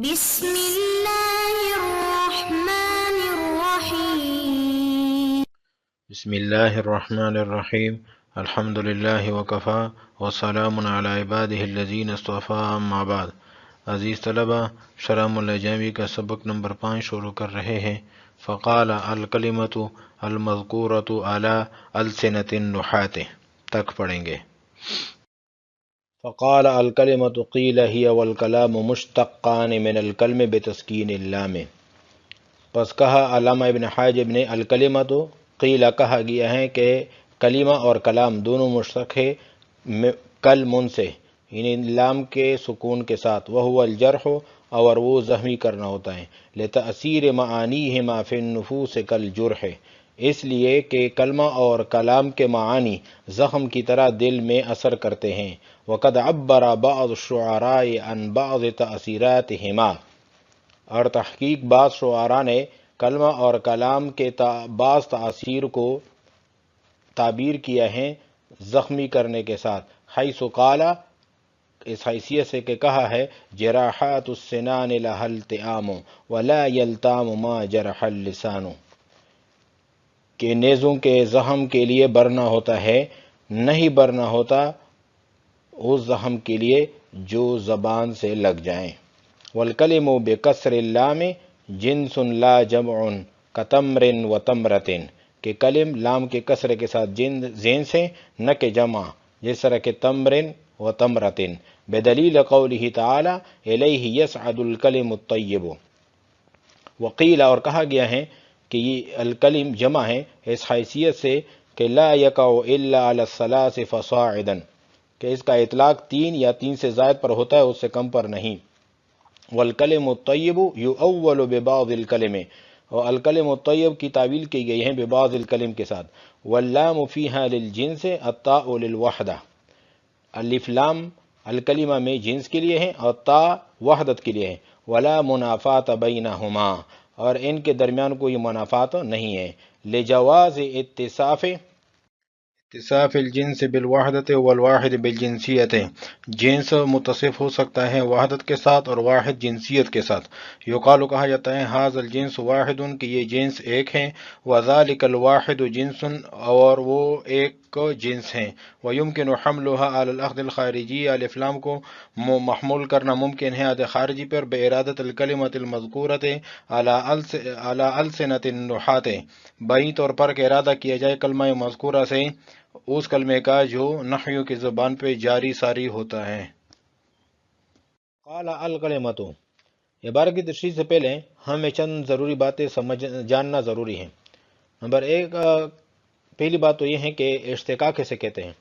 بسم اللہ الرحمن الرحیم بسم اللہ الرحمن الرحیم الحمد للہ وکفا وسلام علی عبادہ الذین اصطفیٰ اما بعد۔ عزیز طلبہ، شرح الجامی کا سبق نمبر 5 شروع کر رہے ہیں۔ فقال الکلمۃ المذکورۃ علی السنۃ النحاة تک پڑھیں گے۔ فقال الکلمۃ قیل ہی والکلام مشتقان من الکلم بتسکین اللام۔ پس کہا علامہ ابن حاجب نے الکلمۃ قیل کہا گیا ہے کہ کلمہ اور کلام دونوں مشتق ہے کلمن سے، یعنی لام کے سکون کے ساتھ، وہو الجرح اور وہ زخمی کرنا ہوتا ہے، لتأثیر معانیہما فی النفوس کالجرح، اس لیے کہ کلمہ اور کلام کے معانی زخم کی طرح دل میں اثر کرتے ہیں۔ وقد عبر بعض الشعراء عن بعض تأثیراتہما، اور تحقیق بعض شعراء نے کلمہ اور کلام کے بعض تاثیر کو تعبیر کیا ہے زخمی کرنے کے ساتھ، حیث قال، اس حیثیت سے کہ کہا ہے جراحات السنان لها التئام ولا یلتام ما جرح اللسان، کہ نیزوں کے زخم کے لیے برنا ہوتا ہے، نہیں برنا ہوتا اس زخم کے لیے جو زبان سے لگ جائیں۔ والکلم بکسر اللام جنس لا جمع کتمر و تمرت، کہ کلم لام کے کسرے کے ساتھ جنس ہے نہ کہ جمع، جس طرح کہ تمر و تمرت، بدلیل قولہ تعالی الیہ یصعد الکلم الطیب۔ وقیل، اور کہا گیا ہے کہ یہ الکلم جمع ہے اس حیثیت سے کہ لا یقع الا علی الثلاث فصاعدا، کہ اس کا اطلاق 3 یا 3 سے زائد پر ہوتا ہے، اس سے کم پر نہیں۔ والکلم الطیب یؤول ببعض الکلم، اور الکلم الطیب کی تعویل کی گئی ہے ببعض الکلم کے ساتھ۔ واللام فیہا للجنس التاء للوحدہ، الف لام الکلمہ میں جنس کے لیے ہے اور تا وحدت کے لیے ہے۔ ولا منافات بینہما، اور ان کے درمیان کوئی منافات نہیں ہے۔ لجواز اتصاف الجنس بالوحدت والواحد بالجنسیت، جنس متصف ہو سکتا ہے وحدت کے ساتھ اور واحد جنسیت کے ساتھ۔ یقال، کہا جاتا ہے ھذا الجنس واحد، کہ یہ جنس ایک ہے، وذالک الواحد جنس، اور وہ ایک جنس ہیں۔ ویمکن حملها علی الاخذ الخارجی، الف لام کو محمول کرنا ممکن ہے عہد خارجی پر، بارادۃ الکلمۃ المذکورۃ علی السنۃ النحاة، بعین طور پر کہ ارادہ کیا جائے کلمہ مذکورہ سے اس کلمے کا جو نحویوں کی زبان پہ جاری ساری ہوتا ہے۔ قال الکلمۃ، عبارت کی تشریح سے پہلے ہمیں چند ضروری باتیں جاننا ضروری ہیں۔ نمبر 1، پہلی بات تو یہ ہے کہ اشتقاق کیسے کہتے ہیں۔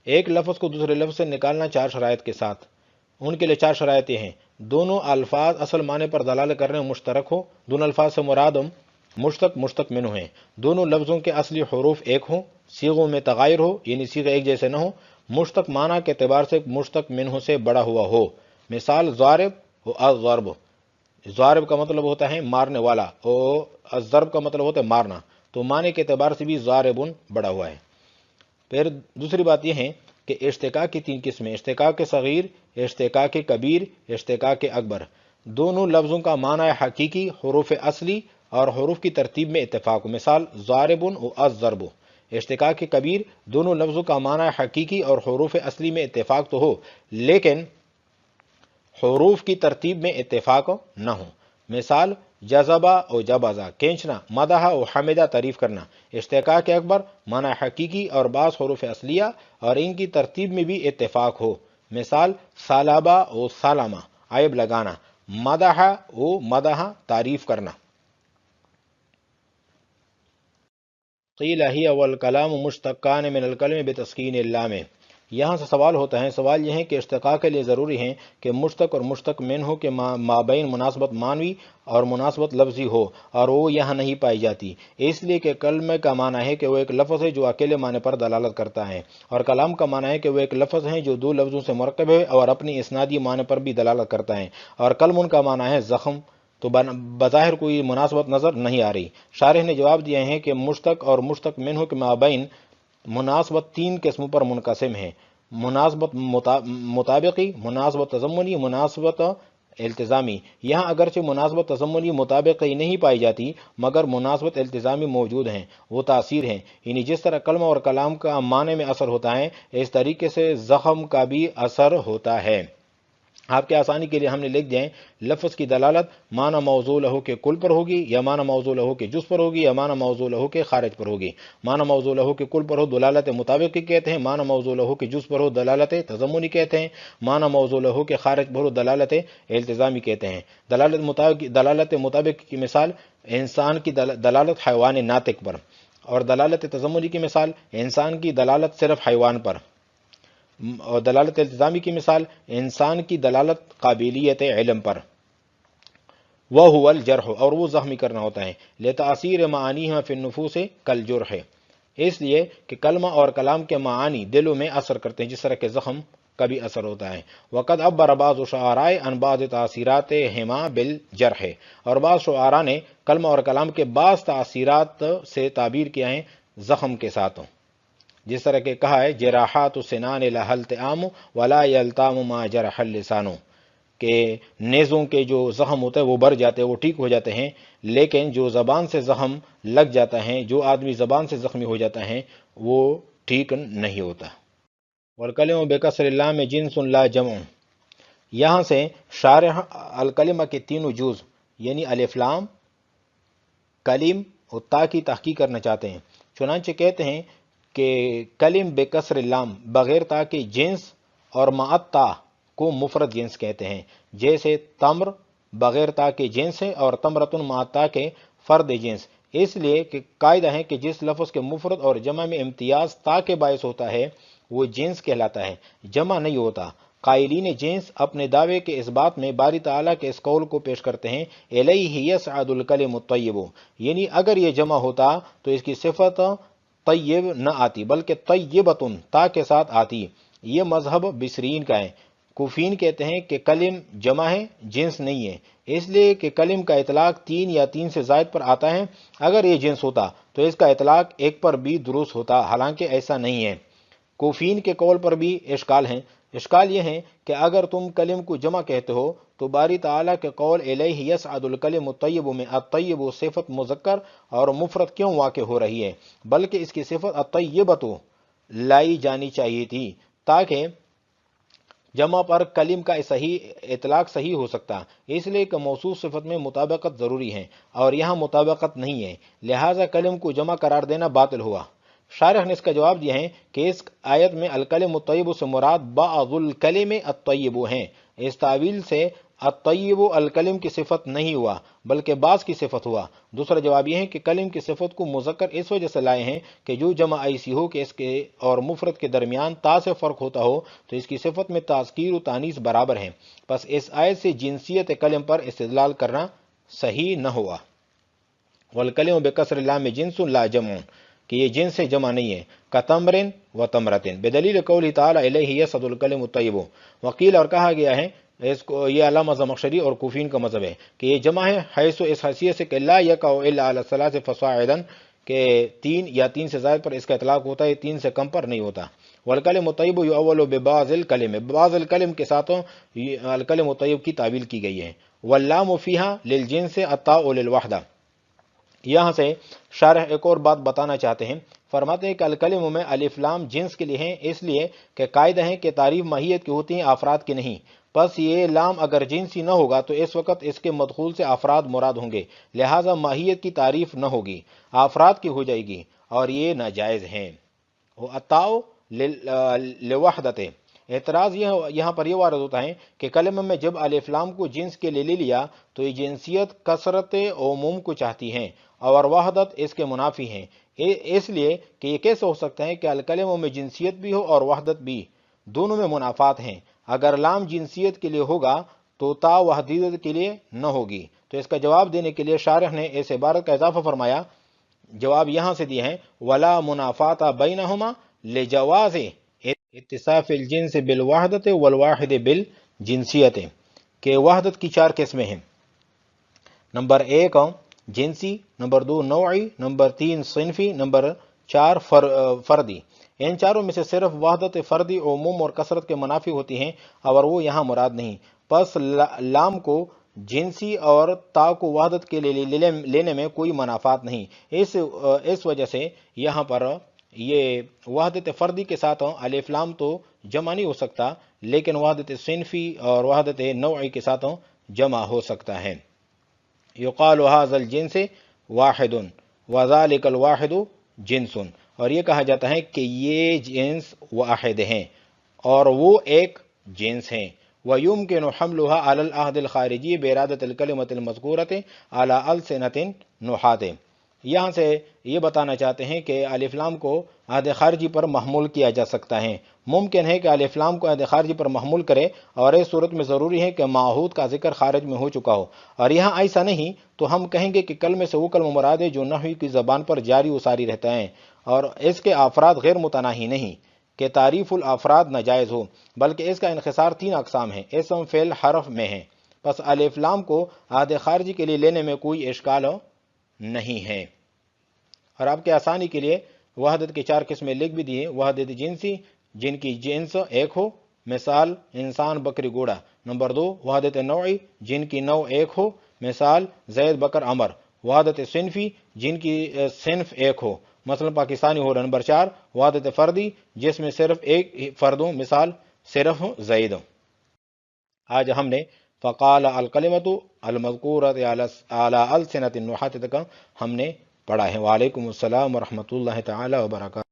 ایک لفظ کو دوسرے لفظ سے نکالنا 4 شرائط کے ساتھ، ان کے لیے 4 شرائط یہ ہیں: دونوں الفاظ اصل معنی پر دلالت کرنے میں مشترک ہو، دونوں الفاظ سے مراد مشتق منہ ہیں، دونوں لفظوں کے اصلی حروف ایک ہوں، صیغوں میں تغایر ہو، یعنی صیغے ایک جیسے نہ ہوں، مشتق معنی کے اعتبار سے مشتق منہ سے بڑا ہوا ہو۔ مثال ضارب و الضرب، ضارب کا مطلب ہوتا ہے مارنے والا اور الضرب کا مطلب ہوتا ہے مارنا، تو معنی کے اعتبار سے بھی ضاربن بڑا ہوا ہے۔ پھر دوسری بات یہ ہے کہ اشتقاق کی 3 قسمیں: اشتقاق صغیر، اشتقاق کبیر، اشتقاق اکبر۔ دونوں لفظوں کا معنی حقیقی، حروف اصلی اور حروف کی ترتیب میں اتفاق ہو۔ مثال ضاربن و الضرب۔ اشتقاق کبیر، دونوں لفظوں کا معنی حقیقی اور حروف اصلی میں اتفاق تو ہو لیکن حروف کی ترتیب میں اتفاق نہ ہو۔ مثال جذبہ و جبزہ، کھینچنا، مدح و حمدہ، تعریف کرنا۔ اشتقاق اکبر، معنی حقیقی اور بعض حروف اصلیہ اور ان کی ترتیب میں بھی اتفاق ہو۔ مثال سالبہ و سلامہ، عیب لگانا، مدح و مدح، تعریف کرنا۔ قیل ہی والکلام مشتقان من الکلم بتسکین اللام، یہاں سے سوال ہوتا ہے، سوال یہ ہے کہ اشتقاق کے لیے ضروری ہے کہ مشتق اور مشتق منہ کے مابین مناسبت معنوی اور مناسبت لفظی ہو، اور وہ یہاں نہیں پائی جاتی، اس لیے کہ کلمہ کا معنی ہے کہ وہ ایک لفظ ہے جو اکیلے معنی پر دلالت کرتا ہے، اور کلام کا معنی ہے کہ وہ ایک لفظ ہے جو 2 لفظوں سے مرکب ہے اور اپنی اسنادی معنی پر بھی دلالت کرتا ہے، اور کلم کا معنی ہے زخم، تو بظاہر کوئی مناسبت نظر نہیں آ رہی۔ شارح نے جواب دیا ہے کہ مشتق اور مشتق منہ کے مابین مناسبت 3 قسموں پر منقسم ہے: مناسبت مطابقی، مناسبت تضمنی، مناسبت التزامی، یہاں اگرچہ مناسبت تضمنی مطابقی نہیں پائی جاتی مگر مناسبت التزامی موجود ہیں، وہ تاثیر ہیں، یعنی جس طرح کلمہ اور کلام کا معنی میں اثر ہوتا ہے اس طریقے سے زخم کا بھی اثر ہوتا ہے۔ آپ کے آسانی کے لیے ہم نے لکھ دیں لفظ کی دلالت معنی موضوع لہو کے کل پر ہوگی یا معنی موضوع لہو کے جز پر ہوگی یا معنی موضوع لہو کے خارج پر ہوگی۔ معنی موضوع لہو کے کل پر ہو دلالت مطابقی کہتے ہیں، معنی موضوع لہو کے جز پر ہو دلالت تضمنی کہتے ہیں، معنی موضوع لہو کے خارج پر ہو دلالت التزامی کہتے ہیں۔ دلالت مطابقی کی مثال انسان کی دلالت حیوان ناطق پر، اور دلالت تضمنی کی مثال انسان کی دلالت صرف حیوان پر، اور دلالت التزامی کی مثال انسان کی دلالت قابلیت علم پر۔ وَهُوَ الْجَرْحُ، اور وہ زخمی کرنا ہوتا ہے، لِتَأْثِيرِ مَعَانِيهَا فِي النُّفُوسِ كَالْجُرْحِ، اس لیے کہ کلمہ اور کلام کے معانی دلوں میں اثر کرتے ہیں جس طرح کہ زخم کا بھی اثر ہوتا ہے۔ وَقَدْ عَبَّرَ بَعْضُ الشُّعَرَاءِ عَنْ بَعْضِ تَأْثِيرَاتِهِمَا بِالْجَرْحِ، اور بعض شعراء نے کلمہ اور کلام کے بعض تاثیرات سے تعبیر کیا ہے زخم کے ساتھ، جس طرح کہ کہا ہے جراحات السنان لها التئام ولا يلتام ما جرح اللسان، کہ نیزوں کے جو زخم ہوتے ہیں وہ بھر جاتے ہیں، وہ ٹھیک ہو جاتے ہیں، لیکن جو زبان سے زخم لگ جاتا ہے، جو آدمی زبان سے زخمی ہو جاتا ہے وہ ٹھیک نہیں ہوتا۔ والکلم بکسر اللام جنس لا جمع، یہاں سے شارح الکلمہ کے تینوں جز یعنی الف لام، کلم اور تا کی تحقیق کرنا چاہتے ہیں، چنانچہ کہتے ہیں کہ کلم بکسر اللام بغیر تا کے جنس اور مع تا کو مفرد جنس کہتے ہیں، جیسے تمر بغیر تا کے جنس ہے اور تمرتن مع تا کے فرد جنس، اس لیے کہ قاعدہ ہے کہ جس لفظ کے مفرد اور جمع میں امتیاز تا کے باعث ہوتا ہے وہ جنس کہلاتا ہے، جمع نہیں ہوتا۔ قائلین جنس اپنے دعوے کے اس بات میں باری تعالیٰ کے اس قول کو پیش کرتے ہیں الیہ یصعد الکلم الطیب، یعنی اگر یہ جمع ہوتا تو اس کی صفت طیب نہ آتی بلکہ طیبتن تا کے ساتھ آتی۔ یہ مذہب بصرین کا ہے۔ کوفین کہتے ہیں کہ کلم جمع ہے، جنس نہیں ہے، اس لیے کہ کلم کا اطلاق تین یا تین سے زائد پر آتا ہے، اگر یہ جنس ہوتا تو اس کا اطلاق ایک پر بھی درست ہوتا، حالانکہ ایسا نہیں ہے۔ کوفین کے قول پر بھی اشکال ہیں، اشکال یہ ہے کہ اگر تم کلم کو جمع کہتے ہو تو باری تعالیٰ کے قول الیہ یصعد الکلم الطیب میں الطیب صفت مذکر اور مفرد کیوں واقع ہو رہی ہے، بلکہ اس کی صفت الطیبۃ لائی جانی چاہیے تھی تاکہ جمع پر کلم کا صحیح اطلاق صحیح ہو سکتا، اس لیے کہ موصوف صفت میں مطابقت ضروری ہے اور یہاں مطابقت نہیں ہے، لہٰذا کلم کو جمع قرار دینا باطل ہوا۔ شارح نے اس کا جواب دیا ہے کہ اس آیت میں الکلم الطیب سے مراد بعض الکلم الطیب ہیں، اس تعویل سے الطیب الکلم کی صفت نہیں ہوا بلکہ بعض کی صفت ہوا۔ دوسرا جواب یہ ہے کہ کلم کی صفت کو مذکر اس وجہ سے لائے ہیں کہ جو جمع ایسی ہو کہ اس کے اور مفرد کے درمیان تا سے فرق ہوتا ہو تو اس کی صفت میں تذکیر و تانیث برابر ہیں، پس اس آیت سے جنسیت کلم پر استدلال کرنا صحیح نہ ہوا۔ والکلم بکسر اللام جنس لا جمع، کہ یہ جنس سے جمع نہیں ہے، کتمرن و تمرتن بدلیل قول تعالی الیہ یصعد الکلم الطیب۔ وقیل، اور کہا گیا ہے اس کو، یہ علامہ زمخشری اور کوفین کا مذہب ہے کہ یہ جمع ہے حیث اس حیثیت سے کہ لا یقع الا علی الثلاث فصاعدا، کہ تین یا تین سے زائد پر اس کا اطلاق ہوتا ہے، تین سے کم پر نہیں ہوتا۔ والکلم الطیب یؤول ببعض الکلم، بعض الکلم کے ساتھوں الکلم الطیب کی تعویل کی گئی ہے۔ واللام فیہا للجنس الطاء للوحدہ، یہاں سے شارح ایک اور بات بتانا چاہتے ہیں، فرماتے ہیں کہ الکلم میں الف لام جنس کے لیے ہیں، اس لیے کہ قاعدہ ہے کہ تعریف ماہیت کی ہوتی ہیں، افراد کی نہیں، پس یہ لام اگر جنسی نہ ہوگا تو اس وقت اس کے مدخول سے افراد مراد ہوں گے، لہٰذا ماہیت کی تعریف نہ ہوگی، افراد کی ہو جائے گی اور یہ ناجائز ہیں۔ الطاء لوحدت، اعتراض یہاں پر یہ وارد ہوتا ہے کہ کلمہ میں جب الف لام کو جنس کے لیے لے لیا تو یہ جنسیت کثرت عموم کو چاہتی ہیں اور وحدت اس کے منافی ہیں، اس لیے کہ یہ کیسے ہو سکتا ہے کہ الکلمہ میں جنسیت بھی ہو اور وحدت بھی، دونوں میں منافات ہیں۔ اگر لام جنسیت کے لیے ہوگا تو تا وحدیت کے لیے نہ ہوگی، تو اس کا جواب دینے کے لیے شارح نے اس عبارت کا اضافہ فرمایا، جواب یہاں سے دیا ہے ولا منافات بینہما لجواز اتصاف الجنس بالوحدت والواحد بالجنسیت، کہ وحدت کی چار قسمیں ہیں، نمبر 1 جنسی، نمبر 2 نوعی، نمبر 3 صنفی، نمبر 4 فردی۔ ان چاروں میں سے صرف وحدت فردی عموم اور کثرت کے منافی ہوتی ہیں اور وہ یہاں مراد نہیں، پس لام کو جنسی اور تا کو وحدت کے لیے لینے میں کوئی منافات نہیں۔ اس وجہ سے یہاں پر یہ وحدت فردی کے ساتھ الف لام تو جمع نہیں ہو سکتا، لیکن وحدت صنفی اور وحدت نوعی کے ساتھ جمع ہو سکتا ہے۔ یقال ھذا الجنس واحد وذلک الواحد جنس، اور یہ کہا جاتا ہے کہ یہ جنس واحد ہیں اور وہ ایک جنس ہیں۔ وَيُمْكِنُ حَمْلُهَا عَلَى الْعَهْدِ الْخَارِجِيِّ بِإِرَادَةِ الْكَلِمَةِ الْمَذْكُورَةِ عَلَى أَلْسِنَةِ النُّحَاةِ۔ یہاں سے یہ بتانا چاہتے ہیں کہ الف لام کو عہد خارجی پر محمول کیا جا سکتا ہے۔ ممکن ہے کہ الف لام کو عہد خارجی پر محمول کرے، اور اس صورت میں ضروری ہے کہ معہود کا ذکر خارج میں ہو چکا ہو، اور یہاں ایسا نہیں تو ہم کہیں گے کہ کلمے سے وہ کلمہ مراد ہے جو نحوی کی زبان پر جاری و ساری رہتا ہے، اور اس کے افراد غیر متناہی نہیں کہ تعریف الافراد ناجائز ہو، بلکہ اس کا انحصار 3 اقسام ہیں، اسم فعل حرف میں ہیں۔ پس الف لام کو عہد خارجی کے لیے لینے میں کوئی اشکال نہیں ہے۔ اور آپ کے آسانی کے لیے وحدت کی 4 قسمیں لکھ بھی دیے۔ وحدت جنسی، جن کی جنس ایک ہو، مثال انسان بکری گھوڑا۔ نمبر 2 وحدت نوعی، جن کی نوع ایک ہو، مثال زید بکر عمر۔ وحدت صنفی، جن کی صنف ایک ہو، مثلا پاکستانی ہو۔ نمبر 4 وحدت فردی، جس میں صرف ایک فرد ہو، مثال صرف زید۔ آج ہم نے فقال الکلمۃ المذکورۃ علی السنۃ النحاة تک ہم نے پڑھا ہے۔ وعلیکم السلام ورحمۃ اللہ تعالی وبرکاتہ۔